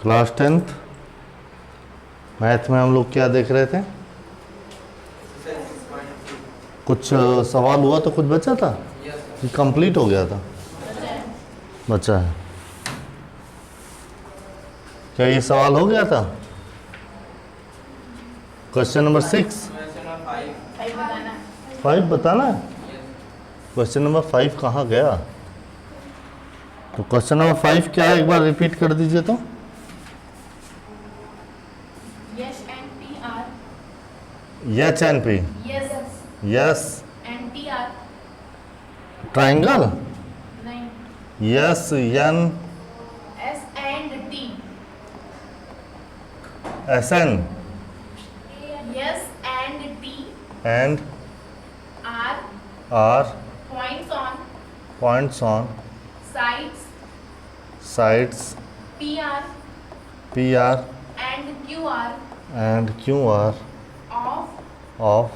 Class 10th math में हम लोग क्या देख रहे थे? कुछ सवाल हुआ तो कुछ बचा था कि कंप्लीट हो गया था? बचा है। क्या ये सवाल हो गया था? क्वेश्चन नंबर 6 5 बताना है। क्वेश्चन नंबर 5 कहाँ गया? तो क्वेश्चन नंबर 5 क्या है, एक बार रिपीट कर दीजिए तो। H and P, yes triangle, yes N S N and R points on sides PR and QR of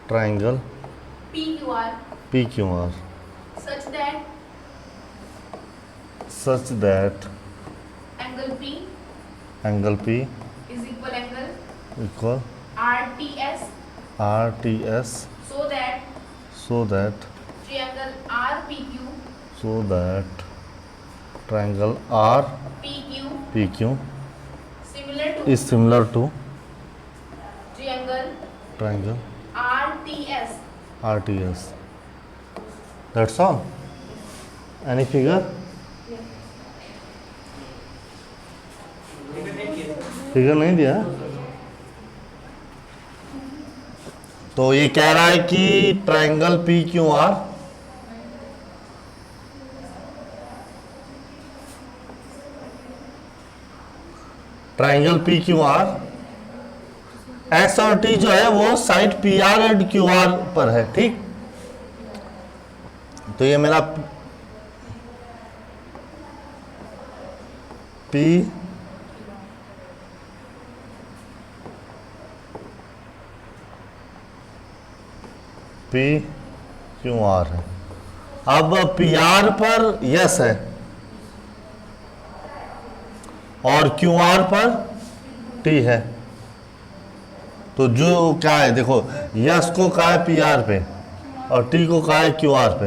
triangle PQR such that angle P is equal RTS so that triangle RPQ is similar to triangle RTS. That's all. Any figure? Figure नहीं दिया। तो ये कह रहा है कि triangle PQR S और T जो है वो साइड PR एंड QR पर है, ठीक। तो ये मेरा PQR है। अब PR पर यस है और QR पर T है। तो जो क्या है देखो, यस को कहा है PR पे और T को कहा है QR पे।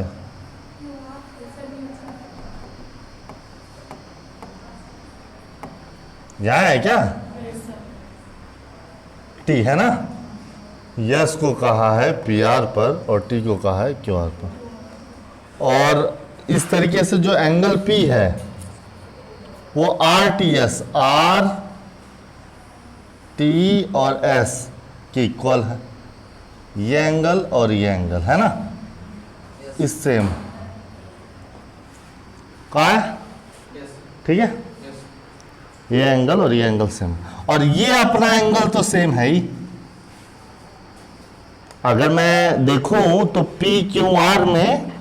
यहाँ है क्या? T है ना। यस को कहा है PR पर और T को कहा है QR पर। और इस तरीके से जो एंगल P है वो RTS RT और S के इक्वल है। ये एंगल और ये एंगल है ना, इस सेम कहाँ है, ठीक है। ये एंगल और ये एंगल सेम, और ये अपना एंगल तो सेम है ही। अगर मैं देखूं तो PQR में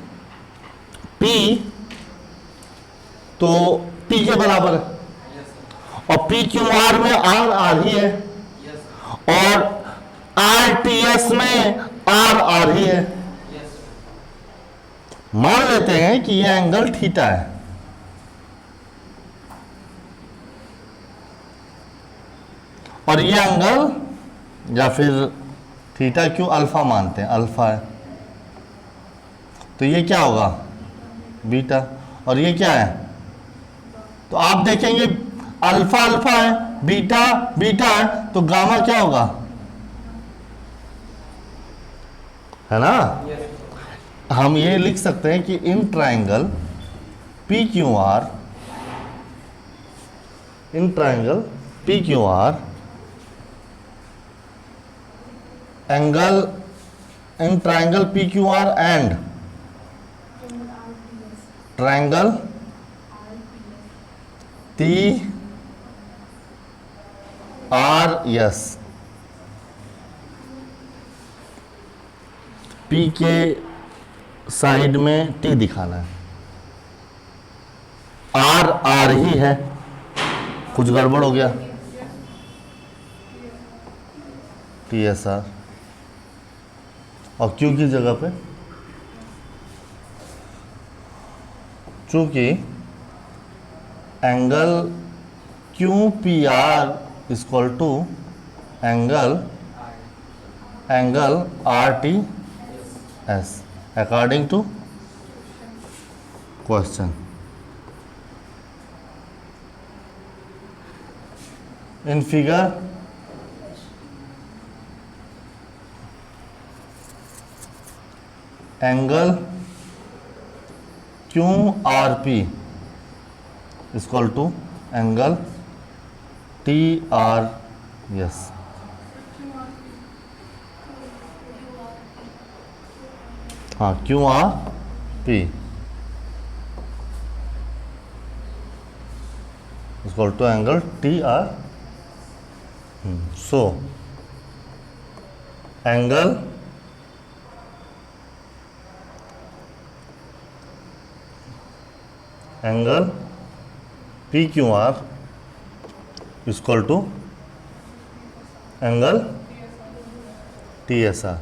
P तो P के बराबर है और PQR में R ही है और RTS में R ही है। मान लेते हैं कि यह एंगल थीटा है और ये एंगल, या फिर थीटा क्यों अल्फा मानते हैं, अल्फा है, तो ये क्या होगा बीटा, और ये क्या है, तो आप देखेंगे अल्फा अल्फा है, बीटा बीटा है, तो गामा क्या होगा, है ना। हम ये लिख सकते हैं कि in triangle PQR angle in triangle PQR and triangle TRS, P के साइड में T दिखाना है, R ही है, कुछ गड़बड़ हो गया, TSR, और Q की जगह पे चूंकि angle Q P R equal to angle R T S according to question. In figure angle Q R P equal to angle T R S. हाँ, Q R P equal to angle T R. So angle P Q R equal to angle T S R.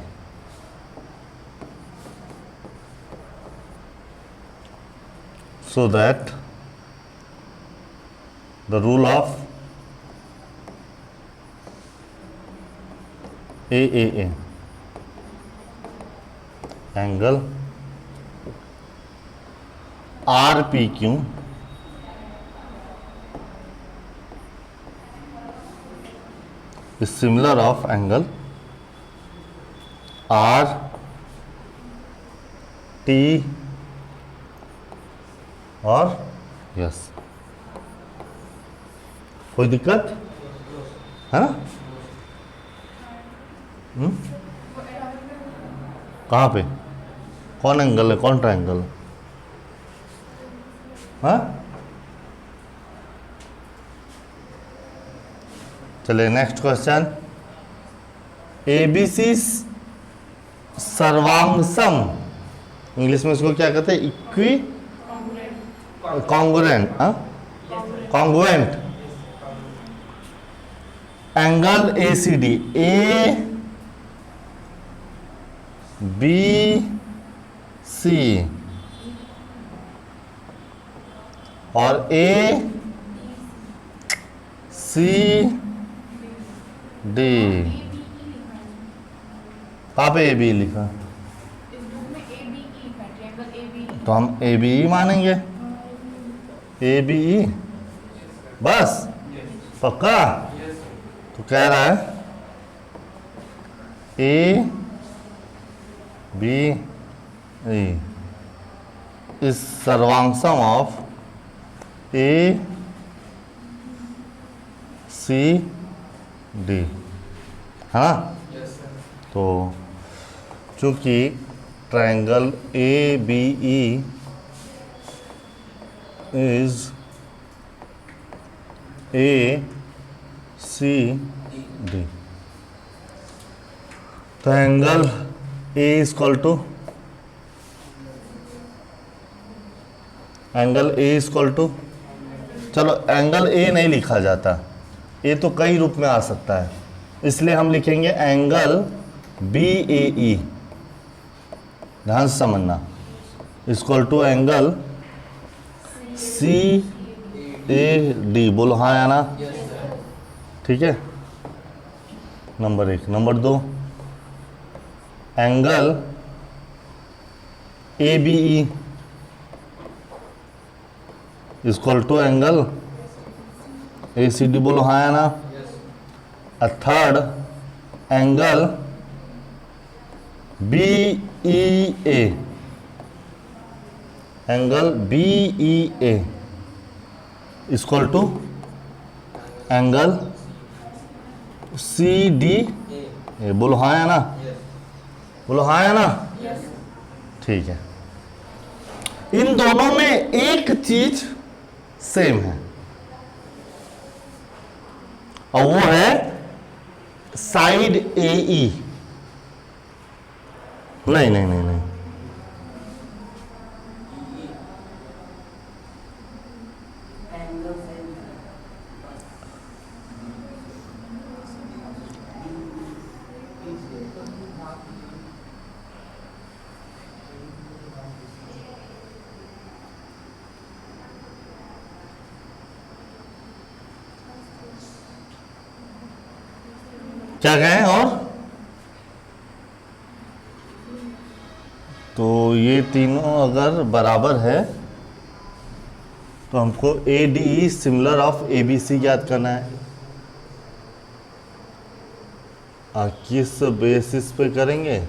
So that the rule of AAA angle RPQ is similar of angle RT और yes. कोई दिक्कत है ना? कहाँ पे कौन angle है, कौन ट्रायंगल है? हाँ, चलिए नेक्स्ट क्वेश्चन। एबीसी सर्वांगसम, इंग्लिश में इसको क्या कहते हैं? Equi congruent, congruent angle ACD ABC और ACD। कहाँ पे AB लिखा? तो हम ABE मानेंगे। ABE बस पक्का? तो कह रहा है ABE इस सर्वांगसम ऑफ ACD है ना? तो चूंकि ट्रायंगल ABE is ACD, तो एंगल A इक्वल टू चलो एंगल A नहीं लिखा जाता, A तो कई रूप में आ सकता है, इसलिए हम लिखेंगे एंगल BAE, ध्यान से समझना, इक्वल टू एंगल CAD। बोलो हाँ या ना? ठीक है, number 1। Number 2, angle ABE equal to angle ACD। बोलो हाँ या ना? Third, angle BEA equal to angle CDA। बोलो हाँ या ना? बोलो हाँ या ना? ठीक है, इन दोनों में एक चीज सेम है और वो है साइड AE। नहीं नहीं नहीं नहीं, क्या कहें? और तो ये तीनों अगर बराबर है तो हमको A D similar of A B C याद करना है। किस बेसिस पे करेंगे?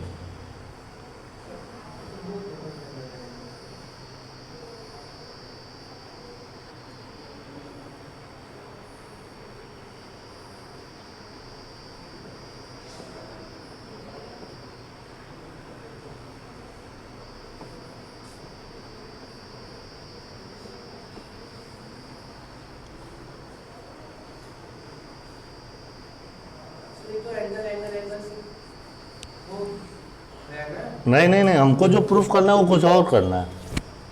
नहीं नहीं नहीं, हमको जो प्रूफ करना है वो कुछ और करना है।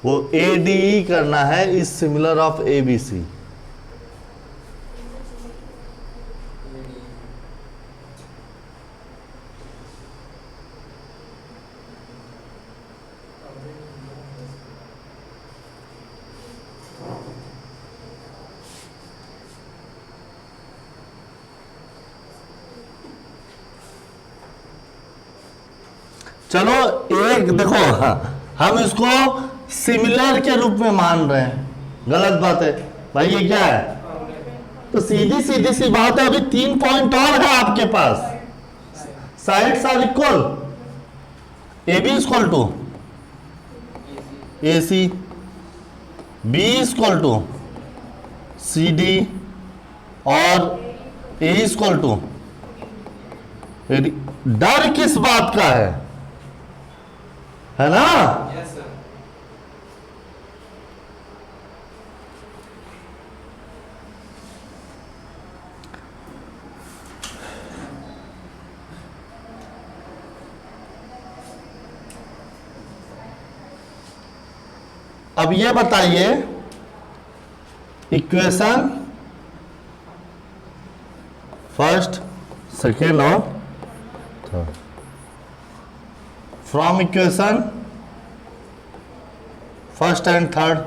वो ए डी ई करना है is similar of A B C. चलो एक देखो, हम इसको सिमिलर के रूप में मान रहे हैं, गलत बात है भाई। ये क्या है? तो सीधी सीधी सी बात है, अभी 3 पॉइंट और है आपके पास। Sides are equal, A B equal to A C, B equal to C D और ए इक्वल टू। डर किस बात का है ना? Yes sir. अब ये बताइए, इक्वेशन फर्स्ट, सेकेंड और third, from equation first and third,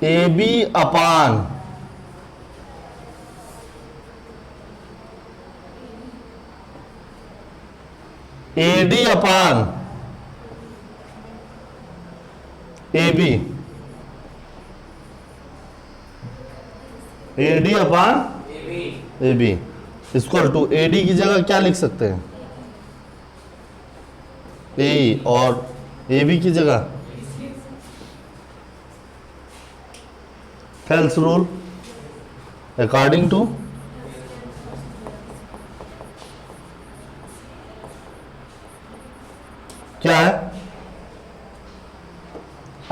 A B upon A D upon A B, A D upon A B equal to A D की जगह क्या लिख सकते हैं? ए, और ए बी की जगह फेल्स रूल अकॉर्डिंग टू क्या है?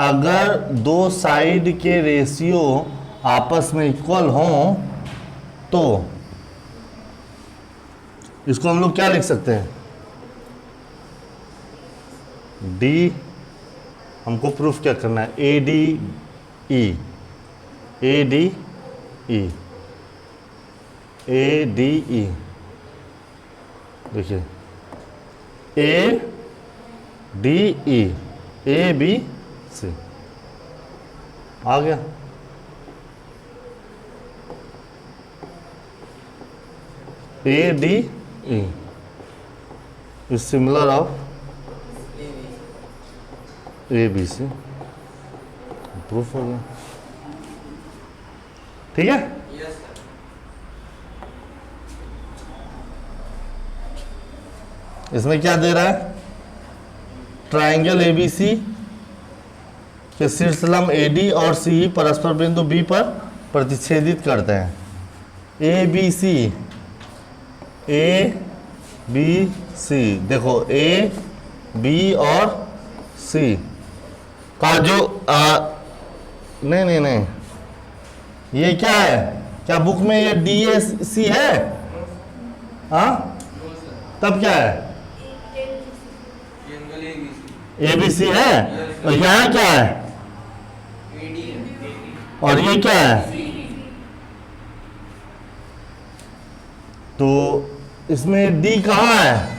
अगर दो साइड के रेशियो आपस में इक्वल हों तो इसको हम लोग क्या लिख सकते हैं? डी, हमको प्रूफ क्या करना है? A D E, A D E, A D E, देखिए A D E, A B C आ गया। A D E is similar of A B C, proof हो गया। ठीक है? Yes sir. इसमें क्या दे रहा है? ट्राइंगल ए बी सी के शीर्षलंब ए डी और सी परस्पर बिंदु बी पर प्रतिच्छेदित करते हैं। ए बी सी, ए बी सी, देखो ए बी और सी का जो नहीं नहीं नहीं, ये क्या है? क्या बुक में ये डी ए सी है? हाँ, तब क्या है? ए बी सी है। और यहाँ क्या है? और ये क्या है? तो इसमें डी कहाँ है?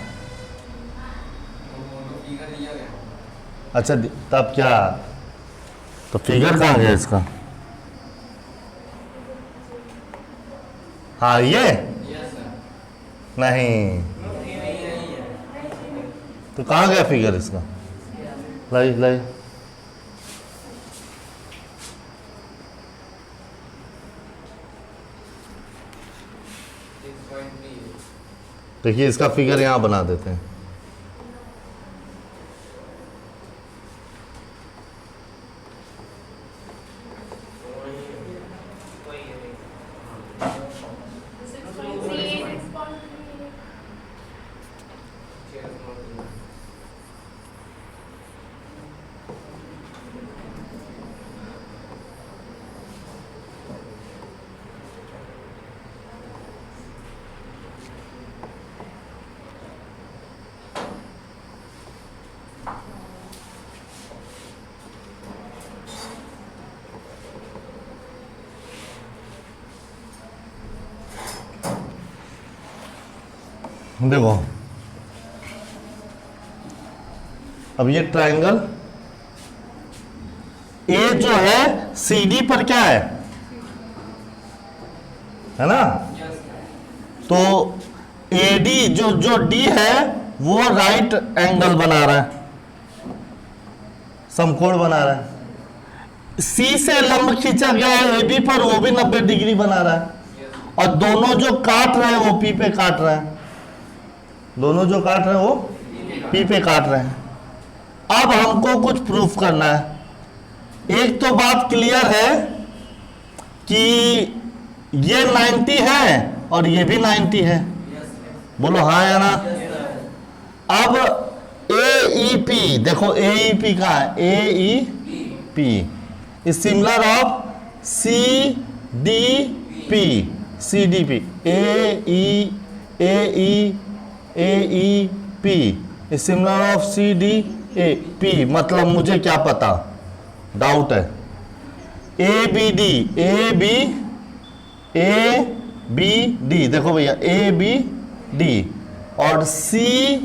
अच्छा, तब क्या? तो फिगर कहाँ गया इसका? हाँ ये नहीं, तो कहाँ गया फिगर इसका? लाई लाई, देखिए इसका फिगर यहाँ बना देते हैं। देखो अब ये ट्रायंगल ए जो है CD पर क्या है ना? तो AD जो D है वो राइट एंगल बना रहा है, समकोण बना रहा है। C से लंब खींचा गया है AB पर, वो भी 90 डिग्री बना रहा है। और दोनों जो काट रहे हैं वो P पे काट रहे हैं, दोनों जो काट रहे हैं वो P पे काट रहे हैं। अब हमको कुछ प्रूफ करना है। एक तो बात क्लियर है कि ये 90 है और ये भी 90 है, बोलो हाँ या ना? अब AEP देखो, AEP का है, AEP is similar of CDP, CDP AEP is similar of CDAP। मतलब मुझे क्या पता, डाउट है। ABD देखो भैया, ABD और CBE,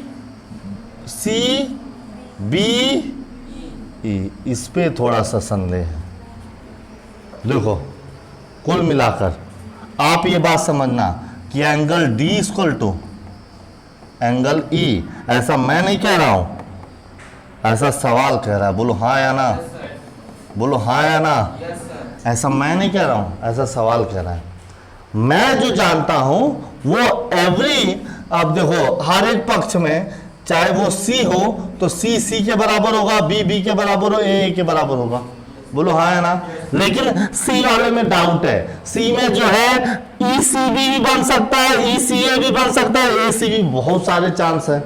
इस पे थोड़ा सा संदेह है। देखो कुल मिलाकर आप ये बात समझना कि angle D equal to angle E, ऐसा मैं नहीं कह रहा हूं, ऐसा सवाल कह रहा है। बोलो हाँ या ना, बोलो हाँ या ना। ऐसा मैं नहीं कह रहा हूं, ऐसा सवाल कह रहा है। मैं जो जानता हूं वो एवरी, अब देखो हर एक पक्ष में चाहे वो C हो तो C के बराबर होगा, B के बराबर हो, A के बराबर होगा। बोलो हाँ या ना। लेकिन C वाले में डाउट है। C में जो है ECB भी बन सकता है, ECA भी बन सकता है, AC भी, बहुत सारे चांस है।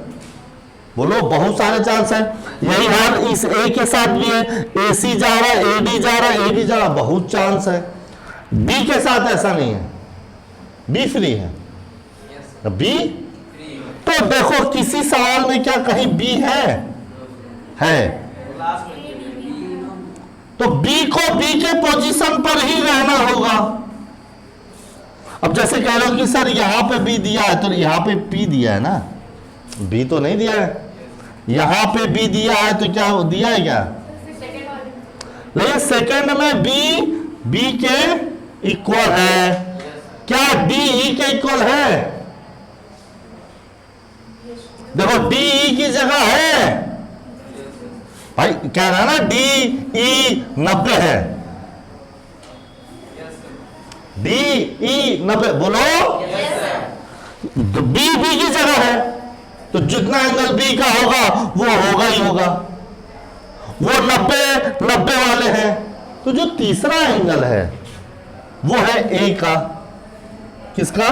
बोलो बहुत सारे चांस है। यही हाल इस A के साथ भी है, AC जा रहा है, AD जा रहा है, AD जा रहा है, बहुत चांस है। B के साथ ऐसा नहीं है, B फ्री है। B तो देखो किसी सवाल में क्या कहीं B है तो B को B के पोजीशन पर ही रहना होगा। अब जैसे कह रहे हो कि सर यहां पे B दिया है तो यहां पे P दिया है ना, B तो नहीं दिया है। यहां पे B दिया है तो क्या दिया है क्या? लेकिन सेकंड में B के इक्वल है, क्या D E के इक्वल है? देखो D E की जगह है भाई, कह रहा है ना DE 90 है, DE 90, बोलो तो B की जगह है तो जितना एंगल B का होगा वो होगा ही होगा। वो 90 वाले हैं तो जो तीसरा एंगल है वो है A का, किसका?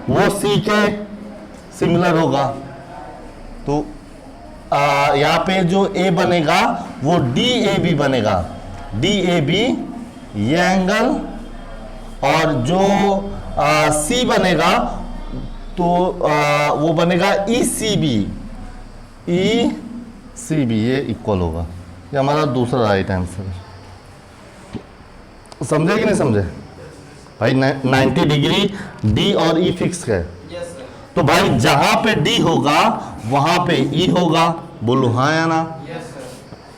वो C के सिमिलर होगा। तो यहाँ पे जो A बनेगा वो DAB बनेगा, DAB ये एंगल, और जो C बनेगा तो वो बनेगा ECB, ये इक्वल होगा। ये हमारा दूसरा राइट आंसर है। समझे कि नहीं समझे भाई? 90 डिग्री D और E फिक्स है। तो भाई जहां पे D होगा वहां पे E होगा। बोलो हाँ या ना?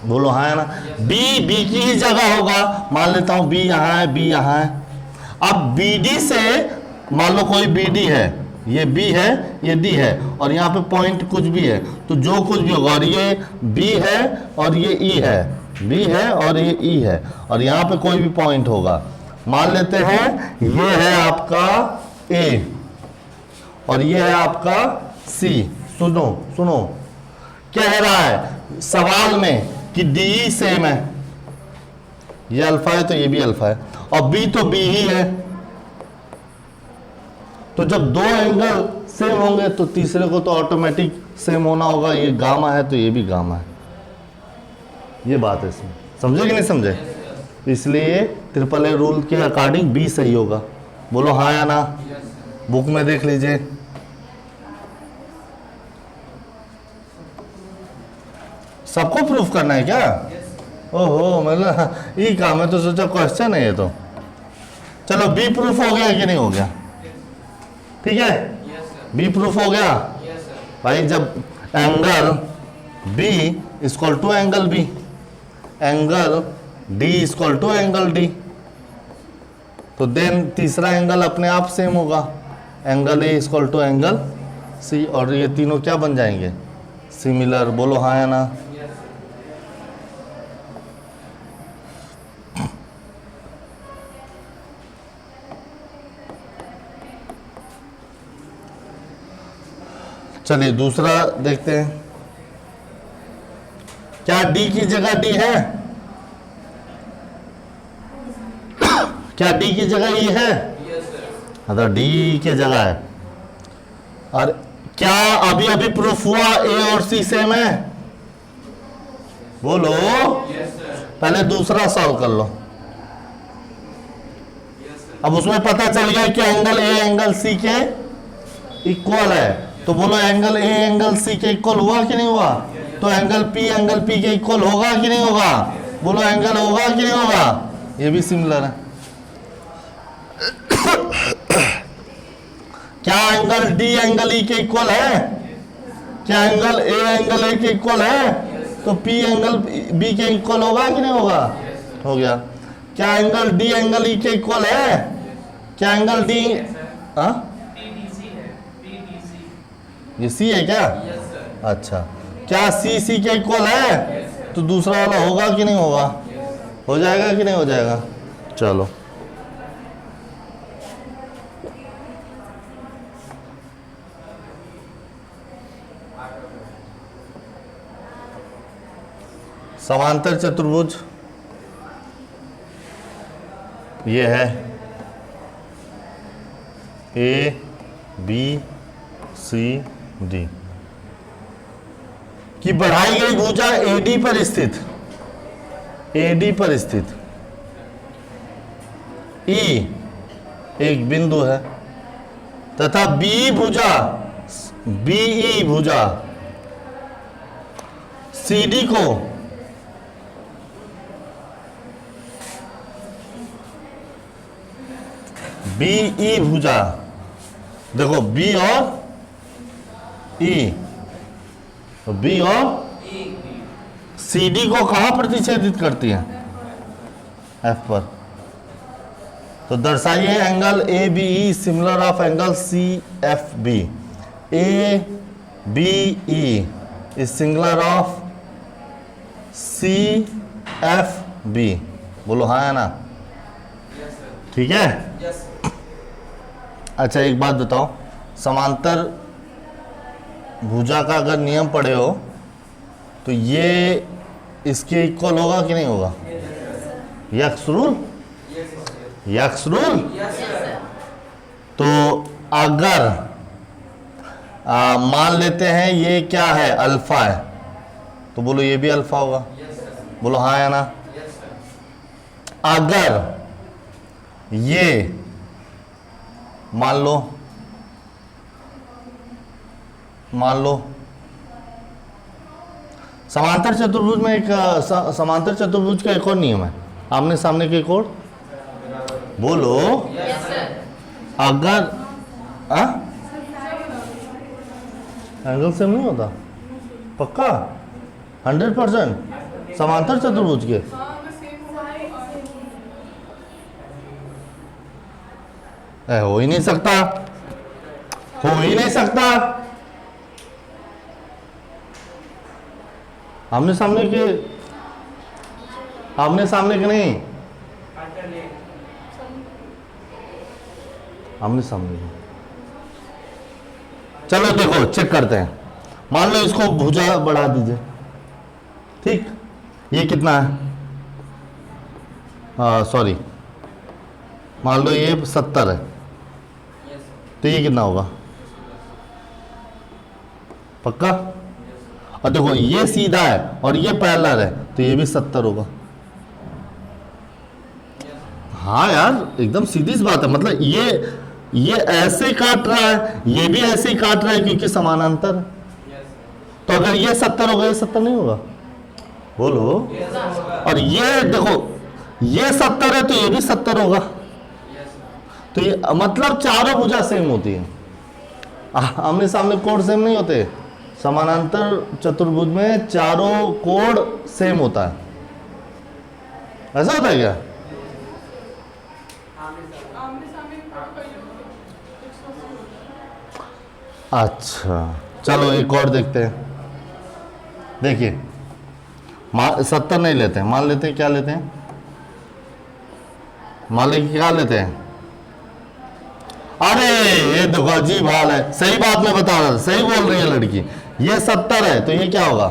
बोलो हाँ या ना? B की ही जगह होगा। मान लेता हूं B यहाँ है, B यहाँ है। अब BD से मान लो कोई बी डी है, ये बी है, ये डी है, और यहाँ पे पॉइंट कुछ भी है, तो जो कुछ भी होगा, और ये बी है और ये ई है, बी है और ये ई है, और यहाँ पे कोई भी पॉइंट होगा, मान लेते हैं ये है आपका ए और ये है आपका सी। सुनो सुनो, कह रहा है सवाल में कि डी सेम है, ये अल्फा है तो ये भी अल्फा है, और बी तो बी ही है, तो जब दो एंगल सेम होंगे तो तीसरे को तो ऑटोमेटिक सेम होना होगा, ये गामा है तो ये भी गामा है, ये बात है इसमें, समझे कि नहीं समझे? इसलिए ट्रिपल ए रूल के अकॉर्डिंग बी सही होगा। बोलो हाँ या ना, बुक में देख लीजिए। सबको प्रूफ करना है क्या? ओहो, मतलब ये काम है, तो सोचा क्वेश्चन है ये तो। चलो बी प्रूफ हो गया कि नहीं हो गया? ठीक है, बी प्रूफ हो गया भाई। जब angle B equal to angle B, angle D equal to angle D, तो देन तीसरा एंगल अपने आप सेम होगा, angle A equal to angle C, और ये तीनों क्या बन जाएंगे? सिमिलर। बोलो हाँ या ना। चलिए दूसरा देखते हैं, क्या डी की जगह डी है? क्या डी की जगह ई है? मतलब डी की जगह है। और क्या अभी अभी प्रूफ हुआ ए और सी सेम है? बोलो। पहले दूसरा सॉल्व कर लो। अब उसमें पता चल गया कि एंगल ए एंगल सी के इक्वल है, तो बोलो एंगल ए एंगल सी के इक्वल हुआ कि नहीं हुआ? तो एंगल पी के इक्वल होगा कि नहीं होगा? बोलो एंगल होगा कि नहीं होगा? ये भी सिमिलर है। क्या एंगल डी एंगल ई के इक्वल है? क्या एंगल ए एंगल ए के इक्वल है? तो पी एंगल बी के इक्वल होगा कि नहीं होगा? हो गया। क्या एंगल डी एंगल ई के इक्वल है? क्या एंगल डी, हाँ ये सी है क्या? अच्छा, क्या सी सी के इक्वल है? तो दूसरा वाला होगा कि नहीं होगा? हो जाएगा कि नहीं हो जाएगा? चलो समांतर चतुर्भुज ये है ए बी सी डी की बढ़ाई गई भुजा एडी पर स्थित, एडी पर स्थित ई एक बिंदु है तथा बी भुजा बीई भुजा सीडी को बीई भुजा, देखो बी और ई, तो बी और सी डी को कहां प्रतिच्छेदित करती है? एफ पर। तो दर्शाइए angle A B E similar of angle C F B. A B E is similar of C F B. बोलो हाँ या ना? ठीक है। अच्छा एक बात बताओ, समांतर भुजा का अगर नियम पढ़े हो तो ये इसके इक्वल होगा कि नहीं होगा? X rule, x rule. तो अगर मान लेते हैं ये क्या है? अल्फा है, तो बोलो ये भी अल्फा होगा। बोलो हाँ या ना? अगर ये मान लो समांतर चतुर्भुज में एक समांतर चतुर्भुज का एक और नियम है, आमने सामने के एक और। बोलो अगर एंगल सेम नहीं होता? पक्का 100% समांतर चतुर्भुज के? हो ही नहीं सकता, हो ही नहीं सकता। आमने सामने के, आमने सामने के नहीं, आमने सामने के। चलो देखो चेक करते हैं। मान लो इसको भुजा बढ़ा दीजिए, ठीक। ये कितना है, सॉरी, मान लो ये 70 है, तो ये कितना होगा, पक्का। और देखो ये सीधा है और ये पैरेलल है, तो ये भी 70 होगा। हाँ यार एकदम सीधी सी बात है, मतलब ये ऐसे काट रहा है, ये भी ऐसे ही काट रहा है क्योंकि समानांतर है। तो अगर ये 70 होगा, ये 70 नहीं होगा, बोलो। और ये देखो ये 70 है तो ये भी 70 होगा। तो ये मतलब चारों भुजा सेम होती है, आमने सामने कोण सेम नहीं होते। समानांतर चतुर्भुज में चारों कोण सेम होता है, ऐसा होता है क्या? अच्छा चलो एक और देखते हैं। देखिए 70 नहीं लेते हैं, मान लेते हैं क्या लेते हैं, मान लेते क्या लेते हैं। अरे ये देखो अजीब हाल है, सही बात मैं बता रहा था, सही बोल रही है लड़की। ये 70 है तो ये क्या होगा,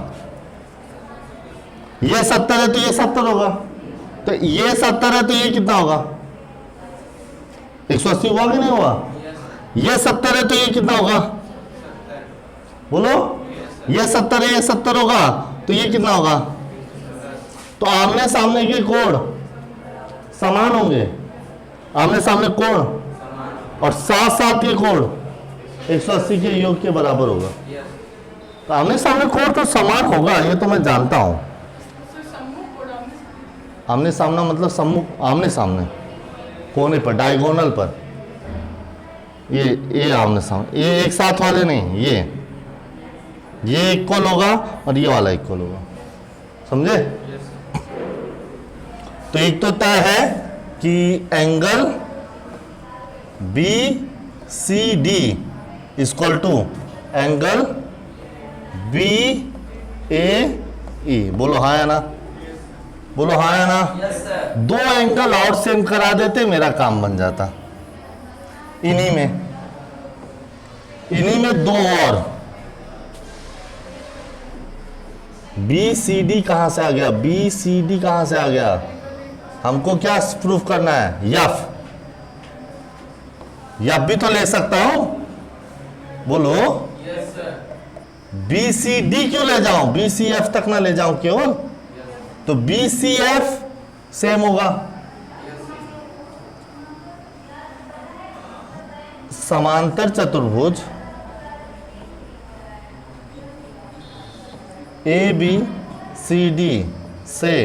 ये 70 है तो ये 70 होगा। तो ये 70 है तो ये कितना होगा, 180 हुआ कि नहीं हुआ। ये 70 है तो ये कितना होगा, बोलो। ये 70 है, ये 70 होगा, तो ये कितना होगा। तो आमने सामने के कोण समान होंगे, आमने सामने कोण और साथ साथ ये कोण 180 के योग के बराबर होगा। तो आमने सामने कोण तो समान होगा, ये तो मैं जानता हूं। आमने सामना मतलब सम्मुख, आमने सामने कोने पर, डायगोनल पर, ये आमने सामने, ये एक साथ वाले नहीं, ये इक्वल होगा और ये वाला इक्वल होगा, समझे। तो एक तो तय है कि angle B C D equal to angle B A E, बोलो हाँ या ना, बोलो हाँ या ना। दो एंगल और सेम करा देते मेरा काम बन जाता। इन्हीं में दो और, बी सी डी कहां से आ गया, बी सी डी कहां से आ गया, हमको क्या प्रूफ करना है, यफ भी तो ले सकता हूं, बोलो। बी सी डी क्यों ले जाऊं, बी सी एफ तक ना ले जाऊं केवल, तो बी सी एफ सेम होगा। समांतर चतुर्भुज ए बी सी डी से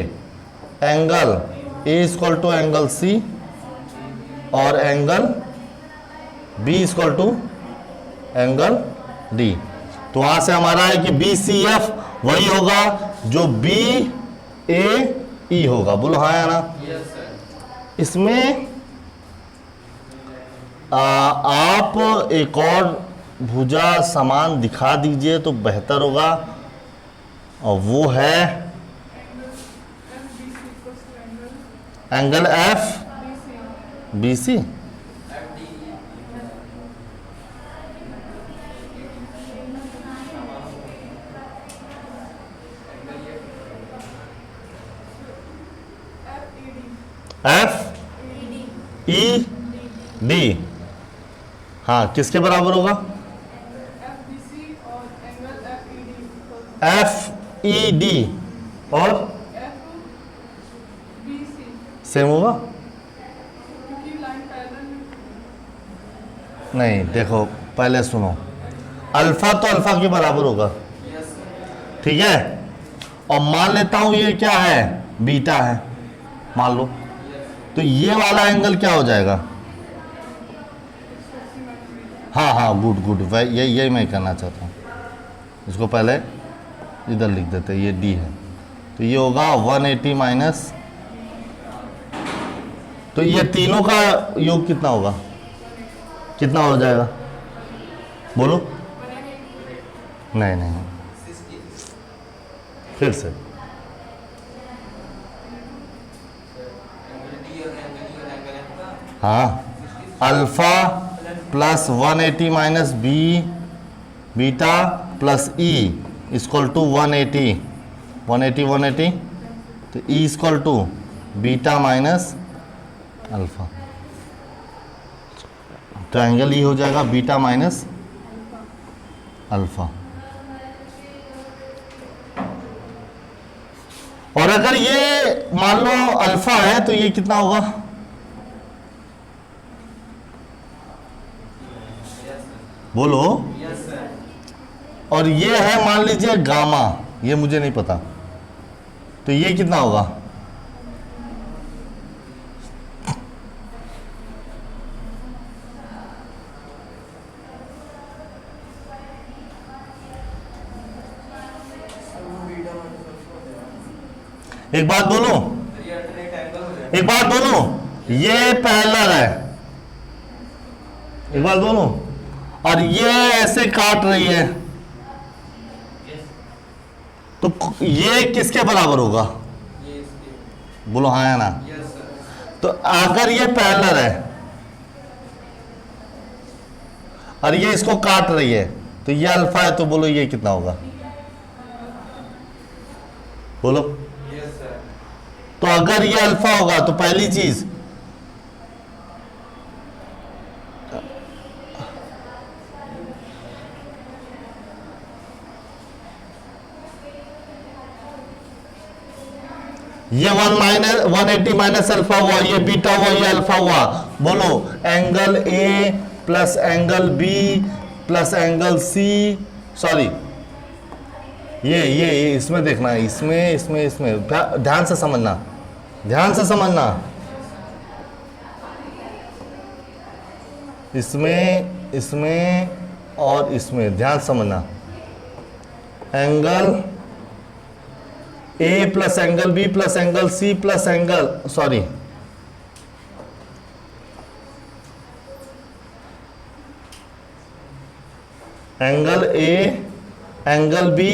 angle A equal to angle C और angle B equal to angle D. तो वहां से हमारा है कि बी सी एफ वही होगा जो बी ए ई होगा, बोलो हाँ या ना। इसमें आप एक और भुजा समान दिखा दीजिए तो बेहतर होगा, और वो है angle F B C. F E D, हाँ किसके बराबर होगा, एफ ई डी और सेम होगा। नहीं देखो पहले सुनो, अल्फा तो अल्फा के बराबर होगा, ठीक है। और मान लेता हूं ये क्या है, बीटा है मान लो, तो ये वाला एंगल क्या हो जाएगा, हाँ गुड यही मैं करना चाहता हूँ। इसको पहले इधर लिख देते हैं, ये डी है, तो ये होगा 180 माइनस, तो ये तीनों का योग कितना होगा, कितना हो जाएगा बोलो? नहीं नहीं, फिर से हाँ, alpha plus 180 minus B beta plus E equal to 180 180 तो E equal to beta minus alpha. Triangle E हो जाएगा बीटा माइनस अल्फा। और अगर ये मान लो अल्फा है तो ये कितना होगा? बोलो। और ये है मान लीजिए गामा, ये मुझे नहीं पता, तो ये कितना होगा? एक बात बोलो, एक बात बोलो, ये पैरेलल है, एक बात बोलो, और ये ऐसे काट रही है, तो ये किसके बराबर होगा? बोलो हाँ या ना। तो अगर ये पैरेलल है और ये इसको काट रही है तो ये अल्फा है, तो बोलो ये कितना होगा? बोलो। तो अगर ये अल्फा होगा तो पहली चीज ये 180 माइनस अल्फा हुआ, ये बीटा हुआ, ये अल्फा हुआ। बोलो angle A plus angle B plus angle C, sorry ये इसमें देखना है, इसमें ध्यान से समझना, ध्यान से समझना, इसमें और इसमें ध्यान समझना। Angle A plus angle B plus angle C plus angle, sorry angle A angle B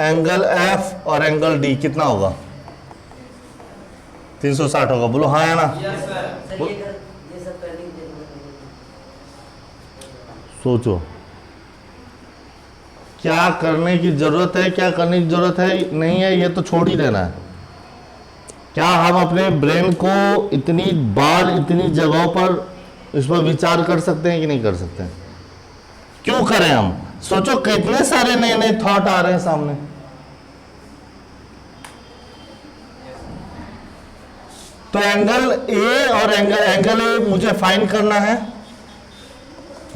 angle F और एंगल डी कितना होगा? 360 होगा। बोलो हाँ या ना। सोचो क्या करने की जरूरत है, क्या करने की जरूरत है नहीं है, ये तो छोड़ ही देना है। क्या हम अपने ब्रेन को इतनी बार इतनी जगहों पर इस पर विचार कर सकते हैं कि नहीं कर सकते हैं? क्यों करें हम? सोचो कितने सारे नए नए थॉट आ रहे हैं सामने। तो एंगल ए और एंगल ए मुझे फाइंड करना है,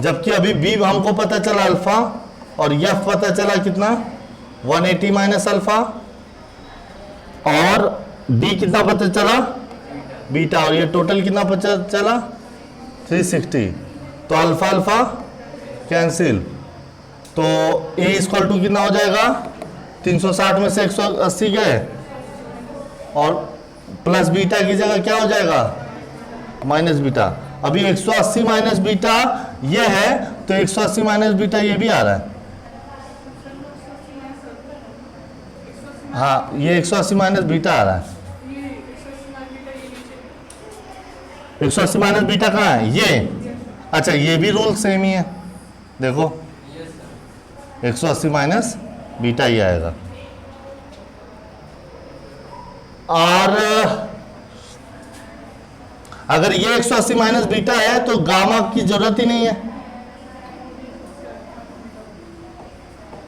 जबकि अभी बी हमको पता चला अल्फा और एफ पता चला कितना 180 माइनस अल्फा, और डी कितना पता चला बीटा, और ये टोटल कितना पता चला 360। तो अल्फा अल्फा कैंसिल, तो ए इक्वल टू कितना हो जाएगा 360 में से 180 गए, और प्लस बीटा की जगह क्या हो जाएगा माइनस बीटा। अभी 180 माइनस बीटा ये है, तो 180 माइनस बीटा ये भी आ रहा है। हाँ ये 180 माइनस बीटा आ रहा है। 180 माइनस बीटा कहाँ है? ये। अच्छा ये भी रूल सेम ही है, देखो 180 माइनस बीटा ही आएगा। और अगर ये 180 माइनस बीटा है तो गामा की जरूरत ही नहीं है।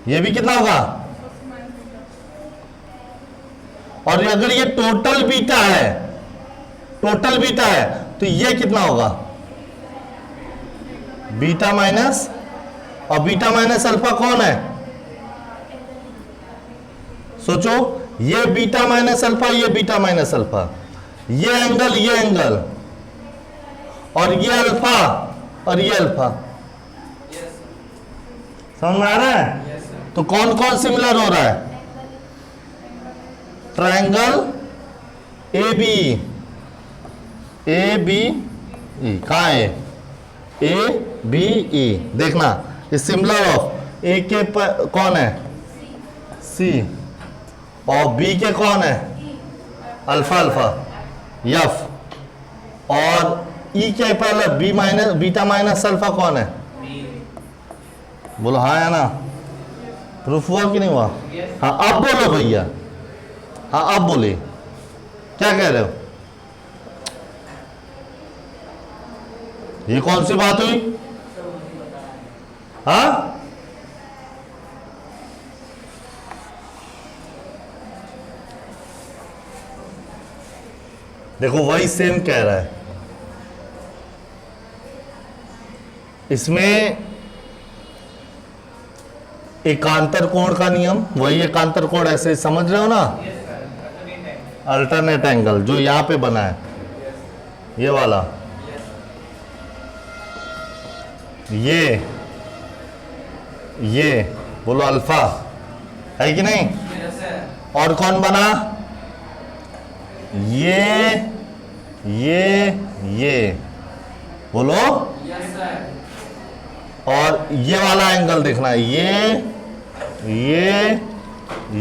ये भी कितना होगा? और अगर ये टोटल बीटा है, टोटल बीटा है, तो ये कितना होगा बीटा माइनस, और बीटा माइनस अल्फा कौन है? सोचो ये बीटा माइनस अल्फा, ये बीटा माइनस अल्फा, ये एंगल और ये अल्फा और ये अल्फा। समझ में आ रहा है? तो कौन कौन सिमिलर हो रहा है? ट्रायंगल ए बी, कहाँ है? ए बी ई, देखना इज सिमिलर ऑफ ए के कौन है सी, और बी के कौन है अल्फा अल्फा यफ, और ई के पहले B minus beta minus alpha कौन है, बोलो हाँ या ना, प्रूफ हुआ कि नहीं हुआ? हाँ अब बोलो भैया, हाँ अब बोले, क्या कह रहे हो? ये कौन सी बात हुई? हाँ देखो वही सेम कह रहा है, इसमें एकांतर कोण का नियम, वही एकांतर कोण ऐसे समझ रहे हो ना, अल्टरनेट एंगल जो यहां पे बना है ये वाला, ये बोलो अल्फा है कि नहीं, और कौन बना ये बोलो, और ये वाला एंगल देखना है,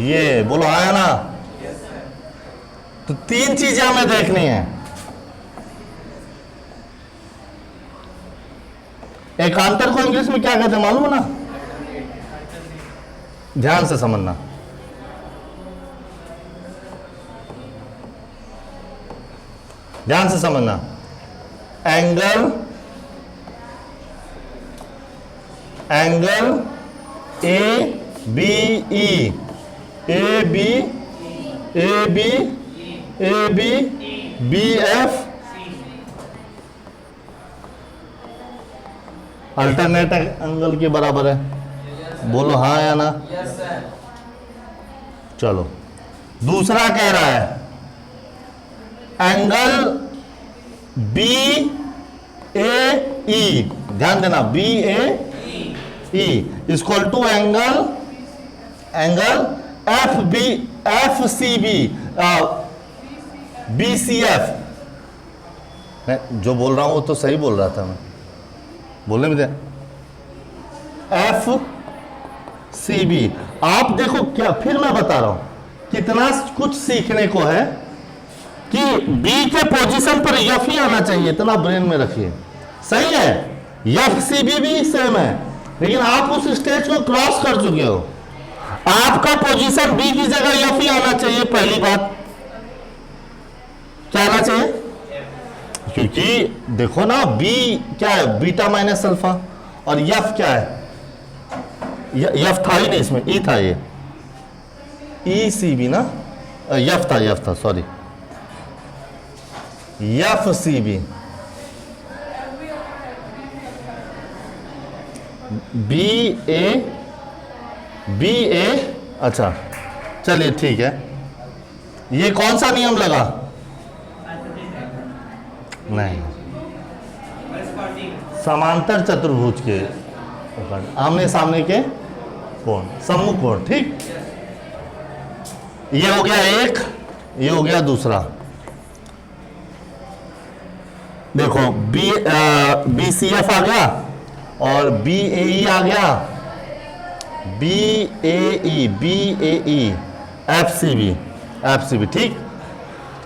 ये बोलो आया ना। तो तीन चीजें हमें देखनी है, एकांतर को इंग्लिश में क्या कहते हैं मालूम है ना, ध्यान से समझना, ध्यान से समझना, angle A B E, A B B F alternate angle के बराबर है, बोलो हाँ या ना। चलो दूसरा कह रहा है एंगल बी ए ई, ध्यान देना, B A E equal to angle F C B B C F. मैं जो बोल रहा हूं वो तो सही बोल रहा था, मैं बोलने में एफ सी बी। आप देखो क्या, फिर मैं बता रहा हूं कितना कुछ सीखने को है कि बी के पोजीशन पर एफ ही आना चाहिए, इतना ब्रेन में रखिए, सही है। एफ सी बी भी सेम है, लेकिन आप उस स्टेज को क्रॉस कर चुके हो, आपका पोजीशन बी की जगह एफ ही आना चाहिए। पहली बात क्या आना चाहिए, क्योंकि देखो ना बी क्या है, बीटा माइनस अल्फा, और एफ क्या है, एफ था ही नहीं इसमें, ई था, ये ई सी बी ना, एफ था sorry, F C B B A अच्छा चलिए ठीक है। ये कौन सा नियम लगा? नहीं, समांतर चतुर्भुज के आमने सामने के कोण, सम्मुख कोण, ठीक। ये हो गया एक, ये हो गया दूसरा। देखो बी सी एफ आ गया और बी ए ई आ गया, B A E F C B, ठीक,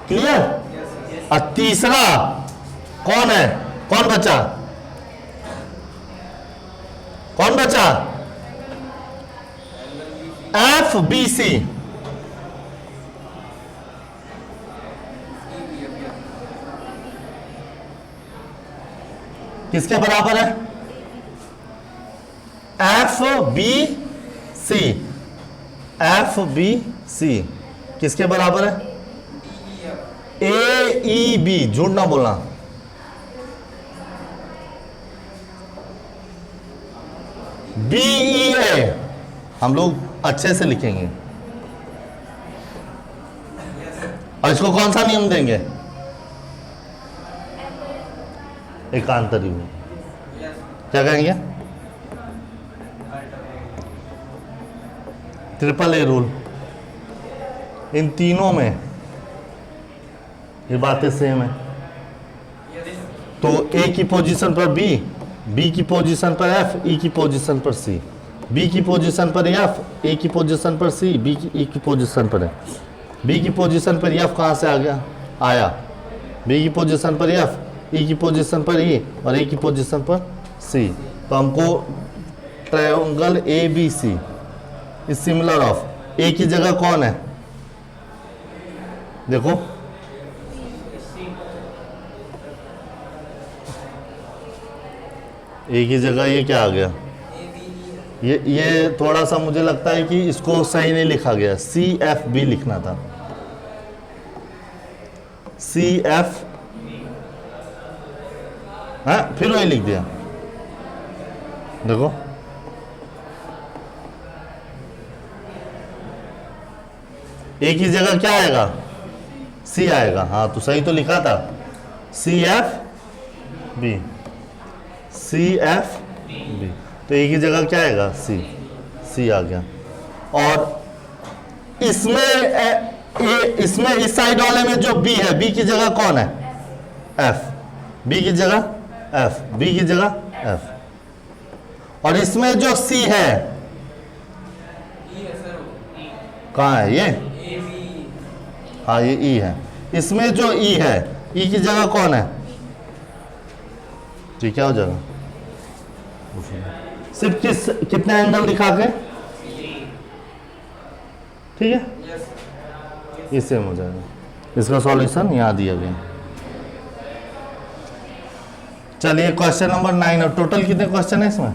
क्लियर। और तीसरा कौन है, कौन बचा, एफ बी सी, किसके बराबर है, एफ बी सी किसके बराबर है, ए ई बी, झूठ ना बोलना, बी ई ए, हम लोग अच्छे से लिखेंगे। और इसको कौन सा नियम देंगे, एकांतर युग्म, क्या कहेंगे, ट्रिपल ए रूल। इन तीनों में ये बातें सेम है, तो ए की पोजीशन पर बी बी की पोजीशन पर एफ, ई की पोजीशन पर सी, बी की पोजीशन पर एफ, ए की पोजीशन पर सी, बी की ई की पोजीशन पर है। बी की पोजीशन पर एफ कहाँ से आ गया, आया, बी की पोजीशन पर एफ, ई की पोजीशन पर ई और ए की पोजीशन पर सी। तो हमको triangle A B C is similar of, A की जगह कौन है, देखो ए की जगह ये क्या आ गया, ये थोड़ा सा मुझे लगता है कि इसको सही नहीं लिखा गया, सी एफ बी लिखना था, सी एफ, हाँ फिर वही लिख दिया, देखो ए की जगह क्या आएगा, सी आएगा, हाँ तो सही तो लिखा था, C F B, C F B, तो ए की जगह क्या आएगा, सी, सी आ गया। और इसमें इस साइड वाले में जो बी है, बी की जगह कौन है, एफ, बी की जगह एफ, बी की जगह एफ, और इसमें जो सी है कहाँ है ये, हाँ ये ई है, इसमें जो ई है, ई की जगह कौन है, जी क्या हो जाएगा, सिर्फ कितने एंगल दिखा के, ठीक है, ये सेम हो जाएगा। इसका सॉल्यूशन यहाँ दिया गया। चलिए क्वेश्चन नंबर 9, और टोटल कितने क्वेश्चन है इसमें,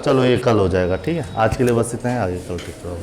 चलो ये कल हो जाएगा, ठीक है, आज के लिए बस इतना है, आगे कल फिर